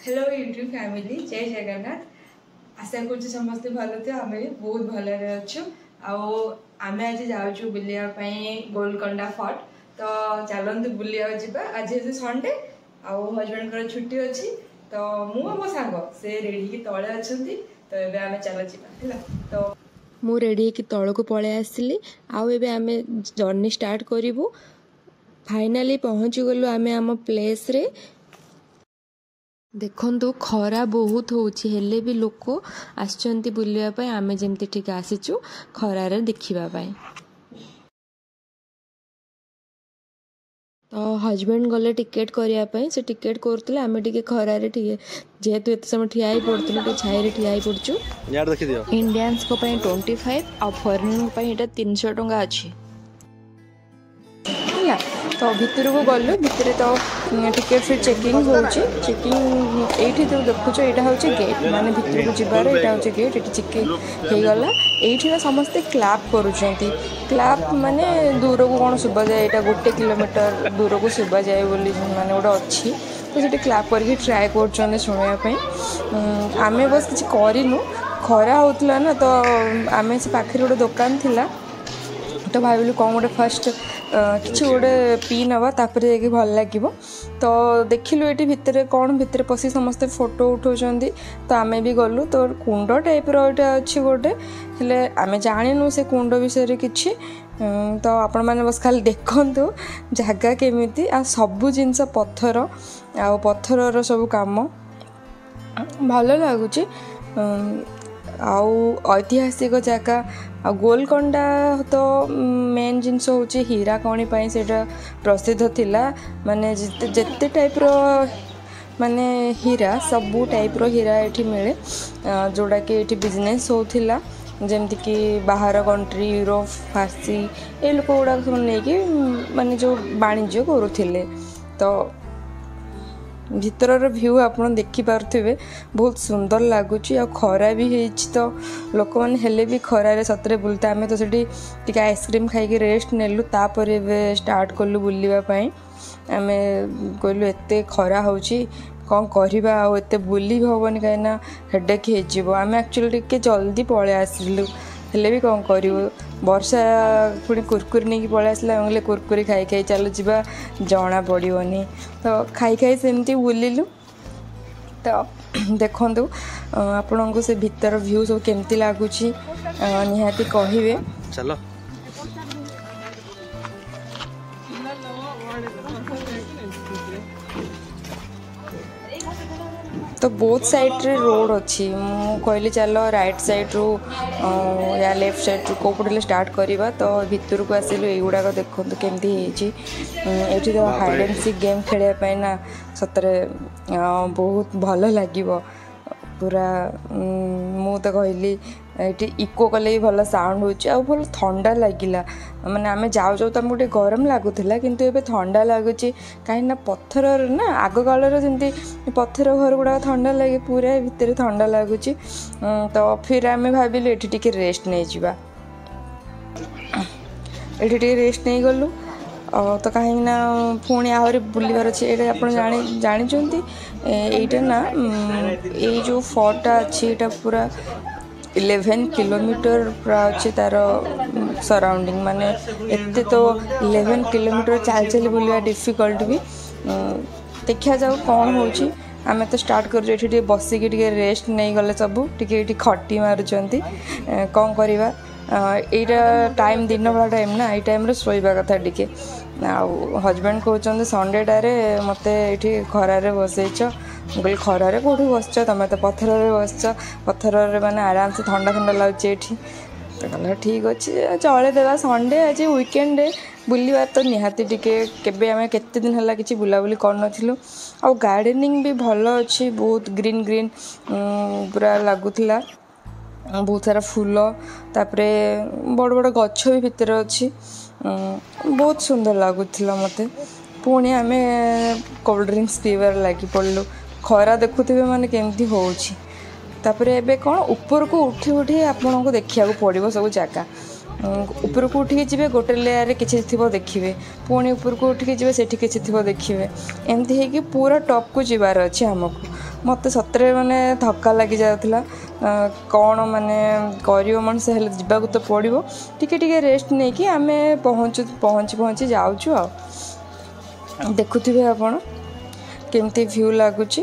Hello YouTube family जय जगन्नाथ आशा कर समस्ते भल थे आम भी बहुत भलि अच्छु आम आज जाऊँ बुलायापी गोलकोंडा फोर्ट तो चलते बुलिया जावा आज संडे हजबैंड छुट्टी अच्छी तो मु मो सांग से रेडी की तले अच्छा तो ये आम चल जा तो मु रेडी की तल को पलि आसली आम जर्नी स्टार्ट करूँ फाइनाली पहुँची गलु आम आम प्लेस रे देखु खरा बहुत होची हेले भी लोक आसचंती बुलिया आमे जेमती ठीक आसीचु खरारे देखिबा पाई। तो हजबैंड गले टिकेट करने से टिकेट करते आम टे खरारे जेहेतु एत समय ठिया ही पड़ू छाई रे ठिया ही पड़चु। इंडियंस को 25 और फॉरेनर को 300 टंका अच्छी तो भितर को गलु भितर तो टिकेट फिर चेकिंग हो चेकिंग ये तो देखुच यहाँ हूँ गेट माने भितर को जीवार यहाँ हूँ गेट ये चेकिंग हो गला ये समस्ते क्लाप करुँच क्लाप माने दूर को कौन शुभा जाए यहाँ 1 किलोमीटर दूर को शुभा जाए बोली माने गोटे अच्छी तो ये क्लाप करके ट्राए कर शुणापी आम बस किसी करूँ खरा होता ना तो आम से पाखे गोटे दुकान थिला तो भाविलु कौन गोटे फर्स्ट किसी गोटे पी नवा तापर जाकि भल लगे तो देखिलु ये भितर कौन भितर पशि समस्ते फोटो उठाऊँ तो आम भी गलु तो कुंड टाइप रहा अच्छी गोटे हेले आम जानू से कुंड विषय किसी तो आपण मैंने बस खाली देखु जगह केमिति आ सबू जिनस पत्थर आ पत्थर सब काम भल लगुच ऐतिहासिक जगह गोलकोंडा तो मेन जिनस हूँ हीरा कणी से प्रसिद्ध थिला माने जिते टाइप रो माने हीरा सबू टाइप रो हीरा ये मिले जोड़ा कि ये बिजनेस होथिला जेमती कि बाहर कंट्री यूरोप फारसी ये लोक गुड़ा सब नहीं माने जो वाणिज्य करुथिले तो भितर व्यू आप देखिपे बहुत सुंदर लगुच खरा भी होती तो लोक मैंने हेले भी खरारे सतरे बुलते आम तो टी आइसक्रीम खाई रेस्ट नेलु तापर स्टार्ट कलु बुलवाई आम कहलु एत खरा होची कौन करवा आते बुली भी हेनी कहीं हेडेक होम एक्चुअली टे जल्दी पलि आसलु हेले भी कौन करूँ वर्षा पुणी कुरकुरी नहीं पलि आसला कहले कुरकुरी खाई खाई चल जा जना पड़ोनी तो खाई खाई सेमती बुलिलु तो देखु आपण को से भीतर व्यू सब केमती लगुच निहाती कहे चलो तो बोथ साइड रे रोड अच्छी मु कहली चलो राइट साइड रू या लेफ्ट साइड रू कोपटे स्टार्ट करवा तो भितर को आसिलु युड़ाक देखो केमती ये तो हाइड एंड सीक गेम खेलने ना सतरे बहुत भल लगे पूरा मु तो कहली ये इको कले भी भल साउंड हो भल ठंडा लगिला माने आम जाऊ जाऊ तो आमको गोटे गरम लगुला किंतु एबे ठंडा लगुच कहीं पत्थर ना आग कालर जमी पत्थर घर गुड़ा ठंडा लगे पूरा भितर ठंडा लगुच तो फिर आम भाविलु ये टिके रेस्ट नहीं जावा ये टिके रेस्ट नहीं गलु तो कहीं ना पुणी आहरी बुलबार अच्छे ये आप जानी यहाँ ना ये जो फोर्टा अच्छी यहाँ पूरा 11 किलोमीटर पूरा अच्छे तार सराउंडिंग माने एते तो 11 किलोमीटर चाल चली बुलवा डिफिकल्ट भी देखा जाऊ कौन होची आम तो स्टार्ट कर बसिकी रेस्ट नहीं गले सबू टे खटी मारुंट कौन करवा यहाँ टाइम दिन बेला टाइम ना ये टाइम शोवा कथा टे हजबैंड कहते संडे टारे मत ये खरारे बसैच बोल खरारे कौटू बसच तुम तो पत्थर बसच पत्थर मैंने आराम से ठंडा ठंडा लगुच ये तो कहला ठीक अच्छे चले देवा संडे आज वीकेंड बुलवार तो निहाती टिके आम केते दिन है कि बुलाबुली करनथिलु आ गार्डनिंग भी भल अच्छी बहुत ग्रीन ग्रीन पूरा लगुला बहुत सारा फूल तापरे बड़ बड़ गछ भी भितर अच्छी बहुत सुंदर लगुला मते पुणी आम कोल्ड ड्रिंक्स पीबार लगी पड़लु खरा देखुवे माने केमती होउछि तापरे एबे कौन ऊपर को उठी उठी आपन को देखिया को पड़ो सब जगह ऊपर को उठिक जी गोटे लेयर किसी थी देखिए पुणी ऊपर को उठिक जी से किसी थी देखिए एमती है कि पूरा टॉप को जीवार अच्छे आमको ମୋତେ ସତରେ ମାନେ ଥକା ଲାଗିଯାଉଥିଲା କ'ଣ ମାନେ କରିବ ମଣିଷ ହେଲେ ଯିବାକୁ ତ ପଡ଼ିବ ଟିକେ ଟିକେ ରେଷ୍ଟ ନେଇକି ଆମେ ପହଞ୍ଚି ଯାଉଛୁ ଆଉ ଦେଖୁଥିବେ ଆପଣ କେମିତି ଭ୍ୟୁ ଲାଗୁଛି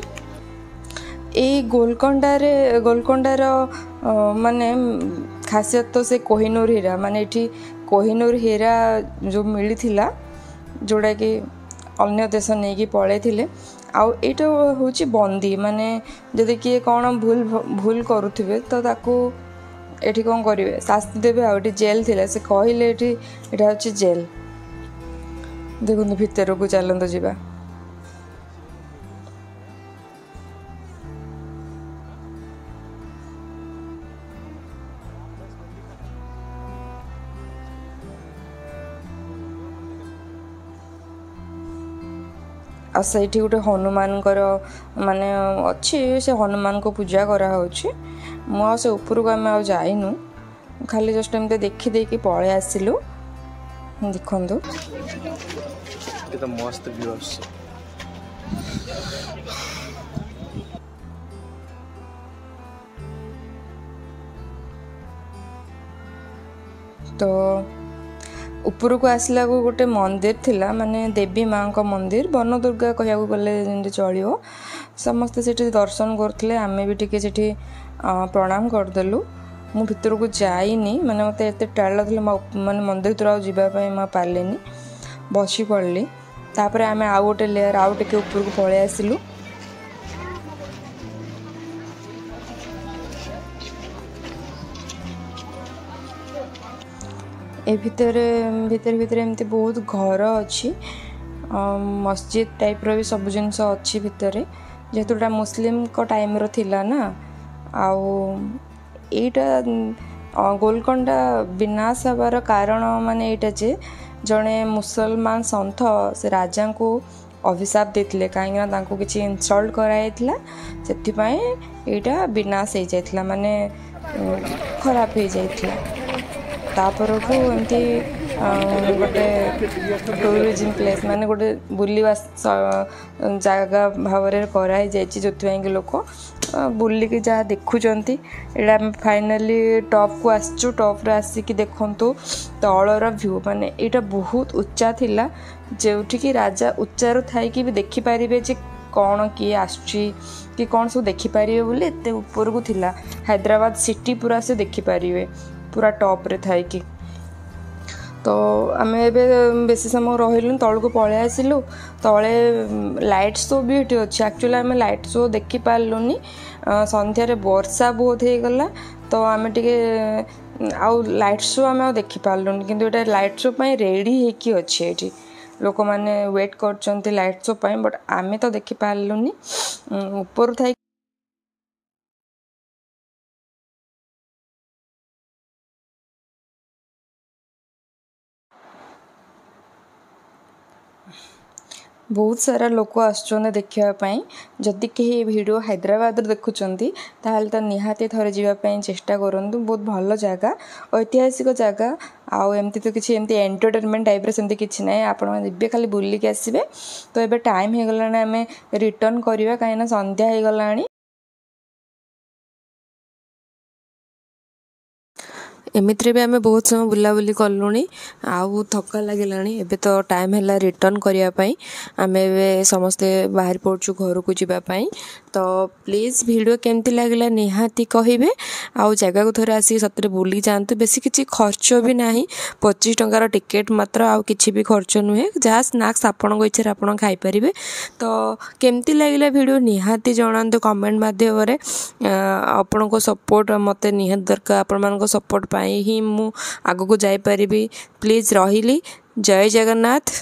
ଏଇ ଗୋଲକଣ୍ଡାର ମାନେ ଖାସିୟତ ତ ସେ କୋହିନୂର ହୀରା ମାନେ ଏଠି କୋହିନୂର ହୀରା ଯେଉଁ ମିଳିଥିଲା ଯେଉଁଟାକି ଅନ୍ୟ ଦେଶ ନେଇକି ପଳେଇଥିଲେ ଆଉ ଏଇଟା ହେଉଛି ବନ୍ଦୀ ମାନେ ଯଦି କିଏ କ'ଣ ଭୁଲ କରୁଥିବେ ତ ତାକୁ ଏଠି କ'ଣ କରିବେ ଶାସ୍ତି ଦେବେ ଆଉ ଏଠି ଜେଲ୍ ଥିଲା ସେ କହିଲେ ଏଇଟା ହେଉଛି ଜେଲ୍ ଦେଖନ୍ତୁ ଭିତରକୁ ଚାଲନ୍ତୁ ଯିବା ଆଉ ସେଇଠି ଗୋଟେ ହନୁମାନଙ୍କର ମାନେ ଅଛି ସେ ହନୁମାନଙ୍କୁ ପୂଜା କରାହେଉଛି ମୁଁ ଆଉ ସେ ଉପରକୁ ଆମେ ଆଉ ଯାଇନୁ ଖାଲି ଜଷ୍ଟ ଏମିତି ଦେଖିଦେଇକି ପଳେଇ ଆସିଲୁ ଦେଖନ୍ତୁ ମସ୍ତ ଭ୍ୟୁ ଆସୁଛି ତ ଉପରକୁ ଆସିଲାକୁ ଗୋଟେ ମନ୍ଦିର ଥିଲା ମାନେ ଦେବୀ ମାଙ୍କ ମନ୍ଦିର ବନଦୁର୍ଗା କହିବାକୁ ଗଲେ ଯେମିତି ଚଳିବ ସମସ୍ତେ ସେଠି ଦର୍ଶନ କରୁଥିଲେ ଆମେ ବି ଟିକେ ସେଠି ପ୍ରଣାମ କରିଦେଲୁ ମୁଁ ଭିତରକୁ ଯାଇନି ମାନେ ମୋତେ ଏତେ ଟାୟାର୍ଡ ଲାଗୁଥିଲା ମାନେ ମନ୍ଦିର ଭିତରୁ ଆଉ ଯିବା ପାଇଁ ମୁଁ ପାରିଲିନି ବସି ପଡ଼ିଲି ତାପରେ ଆମେ ଆଉ ଗୋଟେ ଲେୟାର ଆଉ ଟିକେ ଉପରକୁ ପଳେଇ ଆସିଲୁ ए ଭିତରେ ଏମିତି ବହୁତ ଘର ଅଛି ମସଜିଦ ଟାଇପ୍ର ବି ସବୁ ଜିନିଷ ଅଛି ଭିତରେ ଯେହେତୁ ଏଇଟା ମୁସଲିମଙ୍କ ଟାଇମ୍ର ଥିଲା ନା ଆଉ ଏଇଟା ଗୋଲକଣ୍ଡା ବିନାଶ ହେବାର କାରଣ ମାନେ ଏଇଟା ଯେ ଜଣେ ମୁସଲମାନ ସନ୍ଥ ସେ ରାଜାଙ୍କୁ ଅଭିଶାପ ଦେଇଥିଲେ କାହିଁକିନା ତାଙ୍କୁ କିଛି ଇନସଲ୍ଟ କରାଯାଇଥିଲା ସେଥିପାଇଁ ଏଇଟା ବିନାଶ ହେଇଯାଇଥିଲା ମାନେ ଖରାପ ହେଇଯାଇଥିଲା ତାପରଠୁ ଏମିତି ଗୋଟେ ଟୁରିଜିମ୍ ପ୍ଲେସ୍ ମାନେ ଗୋଟେ ବୁଲିବା ଜାଗା ଭାବରେ କରାହେଇଯାଇଛି ଯେଉଁଥିପାଇଁକି ଲୋକ ବୁଲିକି ଯାହା ଦେଖୁଛନ୍ତି ଏଇଟା ଆମେ ଫାଇନାଲି ଟପ୍କୁ ଆସିଛୁ ଟପ୍ରେ ଆସିକି ଦେଖନ୍ତୁ ତଳର ଭ୍ୟୁ ମାନେ ଏଇଟା ବହୁତ ଉଚ୍ଚା ଥିଲା ଯେଉଁଠିକି ରାଜା ଉଚ୍ଚାରୁ ଥାଇକି ବି ଦେଖିପାରିବେ ଯେ କ'ଣ କିଏ ଆସୁଛି କି କ'ଣ ସବୁ ଦେଖିପାରିବେ ବୋଲି ଏତେ ଉପରକୁ ଥିଲା ହାଇଦ୍ରାବାଦ ସିଟି ପୁରା ସେ ଦେଖିପାରିବେ पूरा टॉप रे थाई कि तो आम ए बेसी समय रही तौक पलि आसिलु तले लाइट शो भी ये अच्छे एक्चुअली आम लाइट शो देखी पार्लुनि संध्यारे वर्षा बहुत हो गला तो आम टे आउ लाइट शो आम देखी पार्लुनि किंतु एटा लाइट शो पाई रेडी होकी अच्छे ये लोक मैंने वेट कर लाइट शो पाई बट आम तो देखी पार्लुनि ऊपर थाई बहुत सारा लोक आसुचंदे देखापी जदि कहीं वीडियो हैदराबाद देखुंत ताहले तो निहाती थरे जावाई चेष्टा करूँ बहुत भल जगह ऐतिहासिक जगह आउ एमती तो किसी एमती एंटरटेनमेंट टाइप सेमती किसी ना आप खाली बुलिक आसबे तो ये टाइम हो गला आम रिटर्न करवा कहीं संध्या हो गला एमित्रे भी आम बहुत समय बुलाबुली कलुनी आउ थका लगे एबे तो टाइम है रिटर्न करने आम ए समस्ते बाहर पड़चु घर को जीवाई तो प्लीज़ वीडियो केमती लगला निहाती कहिबे आउ जगह को थोड़े आसिक सतरे बुली जातु बेसी किसी खर्च भी ना 25 टंकार टिकेट मात्र आउ किसी भी खर्च नुहे जहाँ स्नाक्स आपण इच्छा आप खाईपारे तो केमती लगला वीडियो निहाती जनातु कमेंट माध्यम आपण को सपोर्ट मत निहाती दरकार आपण सपोर्ट ही मु आगो को जाई परिबी प्लीज रहिली जय जगन्नाथ।